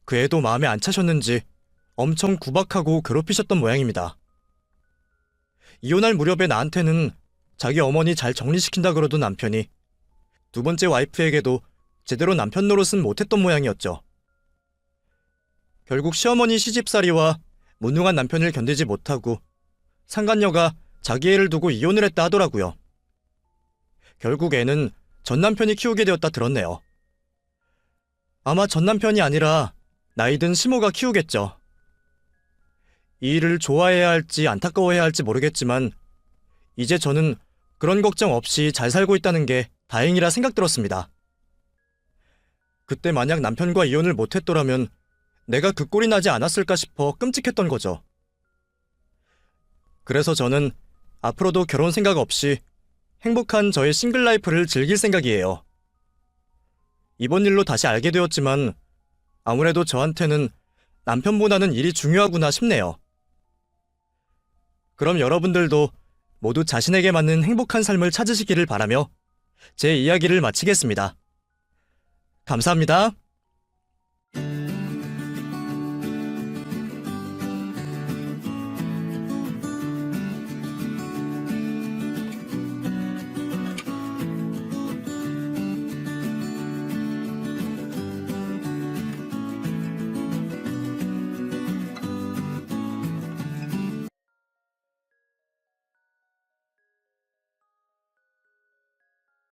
그 애도 마음에 안 차셨는지 엄청 구박하고 괴롭히셨던 모양입니다. 이혼할 무렵에 나한테는 자기 어머니 잘 정리시킨다 그러던 남편이 두 번째 와이프에게도 제대로 남편 노릇은 못했던 모양이었죠. 결국 시어머니 시집살이와 무능한 남편을 견디지 못하고 상간녀가 자기 애를 두고 이혼을 했다 하더라고요. 결국 애는 전 남편이 키우게 되었다 들었네요. 아마 전 남편이 아니라 나이든 시모가 키우겠죠. 이 일을 좋아해야 할지 안타까워해야 할지 모르겠지만 이제 저는 그런 걱정 없이 잘 살고 있다는 게 다행이라 생각 들었습니다. 그때 만약 남편과 이혼을 못했더라면 내가 그 꼴이 나지 않았을까 싶어 끔찍했던 거죠. 그래서 저는 앞으로도 결혼 생각 없이 행복한 저의 싱글 라이프를 즐길 생각이에요. 이번 일로 다시 알게 되었지만 아무래도 저한테는 남편보다는 일이 중요하구나 싶네요. 그럼 여러분들도 모두 자신에게 맞는 행복한 삶을 찾으시기를 바라며 제 이야기를 마치겠습니다. 감사합니다.